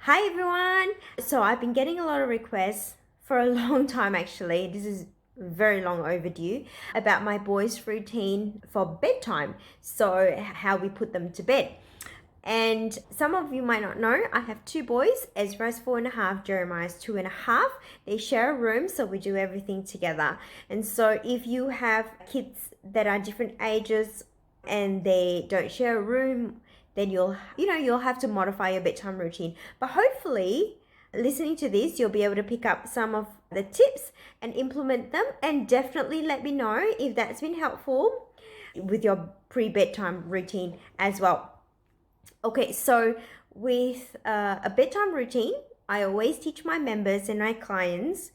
Hi everyone! So I've been getting a lot of requests for a long time actually. This is very long overdue about my boys' routine for bedtime. So how we put them to bed. And some of you might not know, I have two boys. Ezra's 4.5, Jeremiah's 2.5. They share a room, so we do everything together. And so if you have kids that are different ages and they don't share a room, then you'll have to modify your bedtime routine. But hopefully, listening to this, you'll be able to pick up some of the tips and implement them, and definitely let me know if that's been helpful with your pre-bedtime routine as well. Okay, so with a bedtime routine, I always teach my members and my clients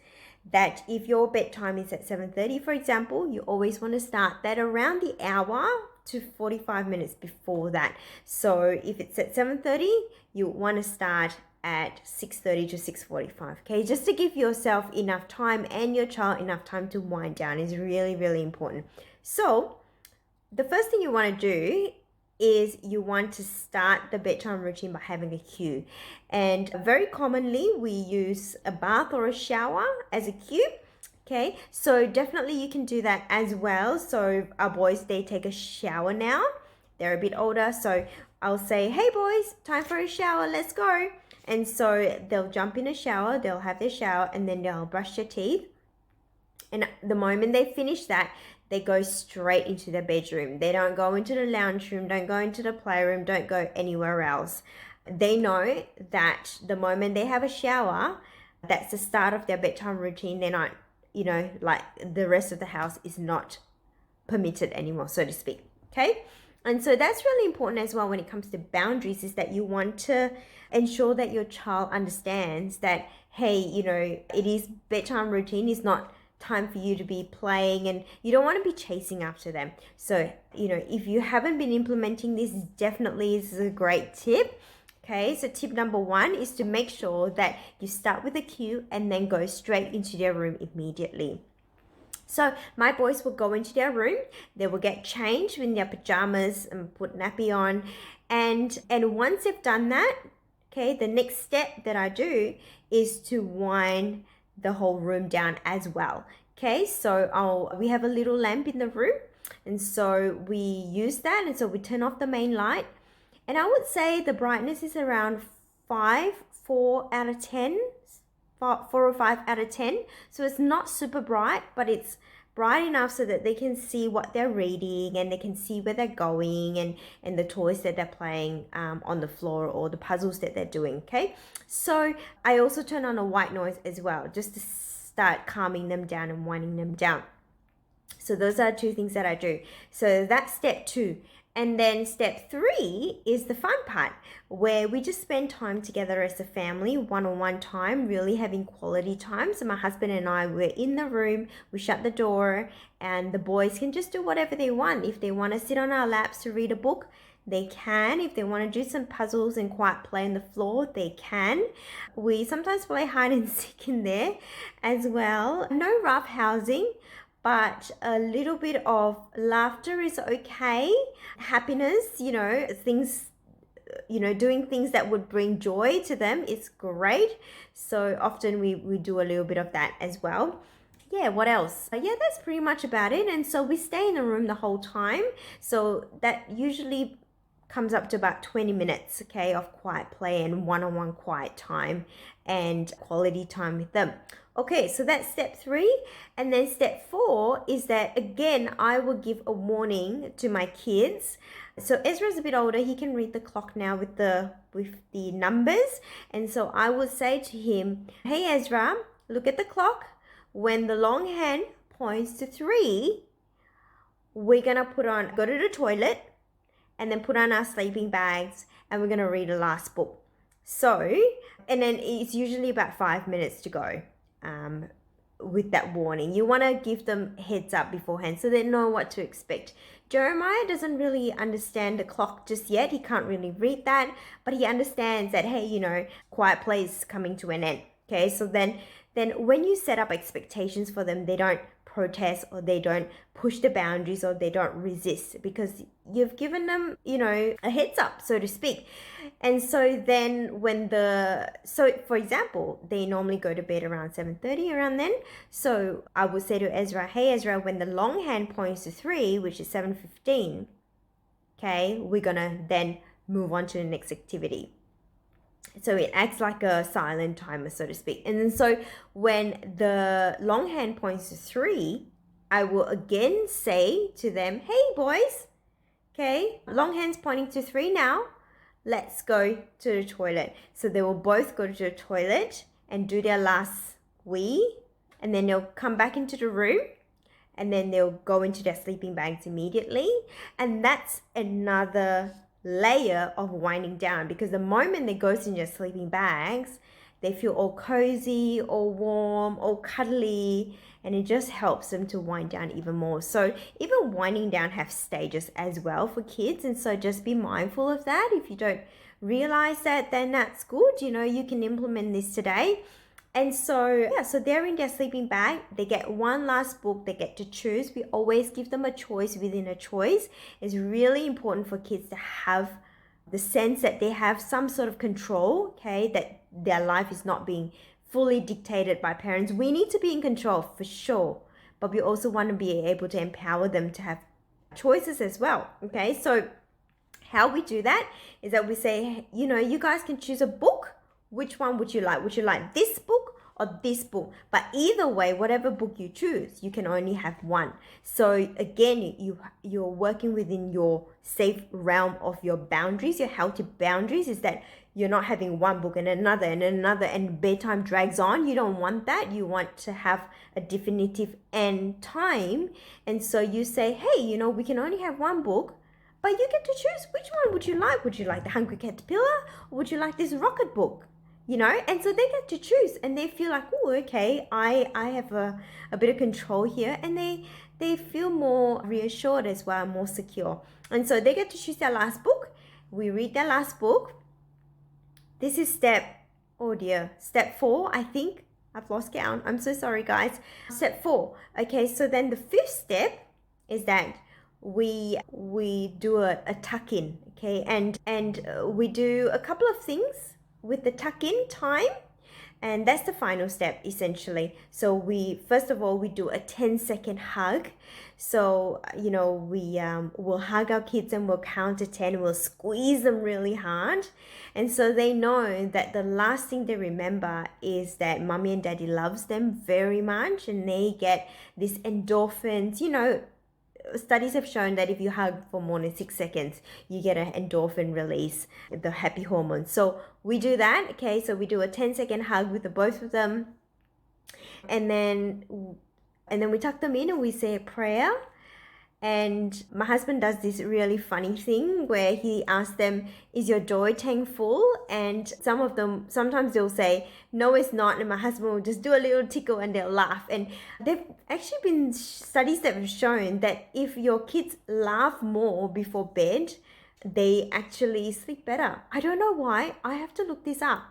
that if your bedtime is at 7:30, for example, you always want to start that around the hour to 45 minutes before that. So if it's at 7:30, you want to start at 6:30 to 6:45, okay? Just to give yourself enough time and your child enough time to wind down is really, really important. So the first thing you want to do is you want to start the bedtime routine by having a cue. And very commonly we use a bath or a shower as a cue. Okay, so definitely you can do that as well. So our boys, they take a shower now. They're a bit older, so I'll say, hey boys, time for a shower, let's go. And so they'll jump in a shower, they'll have their shower, and then they'll brush their teeth. And the moment they finish that, they go straight into their bedroom. They don't go into the lounge room, don't go into the playroom, don't go anywhere else. They know that the moment they have a shower, that's the start of their bedtime routine. They're not, like the rest of the house is not permitted anymore, so to speak. Okay? And so that's really important as well when it comes to boundaries, is that you want to ensure that your child understands that, hey, it is bedtime routine, is not time for you to be playing, and you don't want to be chasing after them. So, if you haven't been implementing this, definitely this is a great tip. Okay, so tip number 1 is to make sure that you start with a cue and then go straight into their room immediately. So my boys will go into their room, they will get changed in their pajamas and put nappy on, and once they've done that, okay, the next step that I do is to wind the whole room down as well. Okay, so we have a little lamp in the room, and so we use that, and so we turn off the main light, and I would say the brightness is around 4 out of 10, 4 or 5 out of 10. So it's not super bright, but it's bright enough so that they can see what they're reading, and they can see where they're going, and the toys that they're playing on the floor, or the puzzles that they're doing. Okay, so I also turn on a white noise as well, just to start calming them down and winding them down. So those are 2 things that I do. So that's step 2. And then step 3 is the fun part, where we just spend time together as a family, one-on-one time, really having quality time. So my husband and I, we're in the room, we shut the door, and the boys can just do whatever they want. If they want to sit on our laps to read a book, they can. If they want to do some puzzles and quiet play on the floor, they can. We sometimes play hide and seek in there as well. No rough housing, but a little bit of laughter is okay. Happiness, things, doing things that would bring joy to them is great. So often we do a little bit of that as well. Yeah, what else? Yeah, that's pretty much about it. And so we stay in the room the whole time. So that usually comes up to about 20 minutes, okay, of quiet play and one-on-one quiet time and quality time with them. Okay, so that's step 3. And then step 4 is that, again, I will give a warning to my kids. So Ezra's a bit older, he can read the clock now with the numbers. And so I will say to him, hey Ezra, look at the clock. When the long hand points to 3, we're gonna go to the toilet, and then put on our sleeping bags, and we're gonna read the last book. So, and then it's usually about 5 minutes to go. With that warning, you want to give them heads up beforehand so they know what to expect. Jeremiah doesn't really understand the clock just yet. He can't really read that, but he understands that, hey, quiet play is coming to an end. Okay, so then when you set up expectations for them, they don't protest or they don't push the boundaries or they don't resist, because you've given them, a heads up, so to speak. And so then for example, they normally go to bed around 7:30, around then. So I would say to Ezra, hey Ezra, when the long hand points to 3, which is 7:15, okay, we're gonna then move on to the next activity. So it acts like a silent timer, so to speak. And then so when the long hand points to 3, I will again say to them, hey boys, okay, long hand's pointing to 3 now. Let's go to the toilet. So they will both go to the toilet and do their last wee. And then they'll come back into the room. And then they'll go into their sleeping bags immediately. And that's another layer of winding down, because the moment they go into their sleeping bags, they feel all cozy, all warm, all cuddly, and it just helps them to wind down even more. So even winding down have stages as well for kids, and so just be mindful of that. If you don't realize that, then that's good. You can implement this today. And so they're in their sleeping bag. They get one last book. They get to choose. We always give them a choice within a choice. It's really important for kids to have the sense that they have some sort of control, okay, that their life is not being fully dictated by parents. We need to be in control for sure, but we also want to be able to empower them to have choices as well, okay? So how we do that is that we say, you guys can choose a book. Which one would you like? Would you like this book or this book? But either way, whatever book you choose, you can only have one. So again, you're working within your safe realm of your boundaries. Your healthy boundaries is that you're not having one book and another and another, and bedtime drags on. You don't want that. You want to have a definitive end time. And so you say, hey, we can only have one book, but you get to choose. Which one would you like? Would you like the Hungry Caterpillar? Or would you like this rocket book? And so they get to choose, and they feel like, oh, okay, I have a bit of control here, and they feel more reassured as well, more secure. And so they get to choose their last book. We read their last book. This is step 4, I think. I've lost count. I'm so sorry, guys. Step 4. Okay, so then the 5th step is that we do a tuck-in, okay? And we do a couple of things with the tuck-in time, and that's the final step essentially. So first of all we do a 10-second hug. So we'll hug our kids and we'll count to 10. We'll squeeze them really hard, and so they know that the last thing they remember is that mommy and daddy loves them very much, and they get this endorphins. Studies have shown that if you hug for more than 6 seconds, you get an endorphin release, the happy hormone. So we do that, okay? So we do a 10-second hug with the both of them. And then we tuck them in and we say a prayer. And my husband does this really funny thing where he asks them, is your joy tank full? And some of them, sometimes they'll say, no, it's not. And my husband will just do a little tickle and they'll laugh. And there've actually been studies that have shown that if your kids laugh more before bed, they actually sleep better. I don't know why. I have to look this up.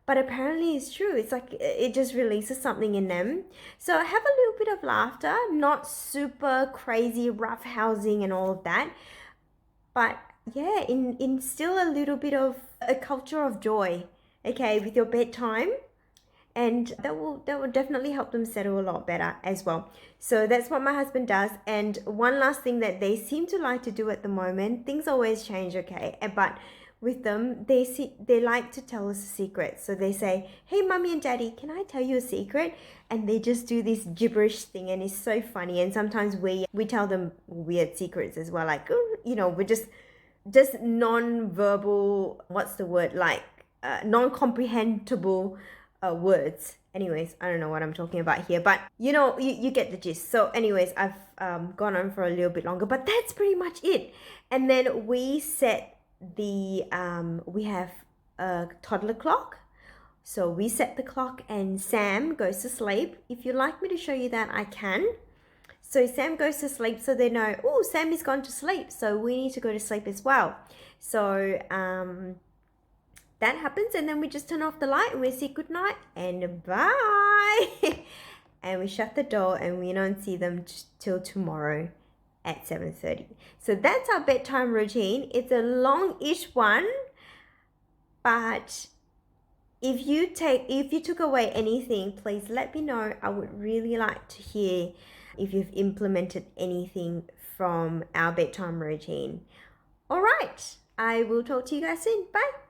But apparently it's true. It's like it just releases something in them. So have a little bit of laughter, not super crazy roughhousing and all of that. But yeah, instill a little bit of a culture of joy, okay, with your bedtime. And that will definitely help them settle a lot better as well. So that's what my husband does. And one last thing that they seem to like to do at the moment, things always change, okay, but with them, they like to tell us a secret. So they say, hey, mommy and daddy, can I tell you a secret? And they just do this gibberish thing, and it's so funny. And sometimes we tell them weird secrets as well, like, we're just non-verbal, what's the word, like non-comprehensible words. Anyways, I don't know what I'm talking about here, but you get the gist. So anyways, I've gone on for a little bit longer, but that's pretty much it. And then we set we have a toddler clock. So we set the clock and Sam goes to sleep. If you'd like me to show you that, I can. So Sam goes to sleep, so they know, oh, Sam is gone to sleep, so we need to go to sleep as well. So that happens, and then we just turn off the light and we say good night and bye. and we shut the door and we don't see them till tomorrow at 7:30. So that's our bedtime routine. It's a long-ish one, but if you took away anything, please let me know. I would really like to hear if you've implemented anything from our bedtime routine. All right, I will talk to you guys soon. Bye.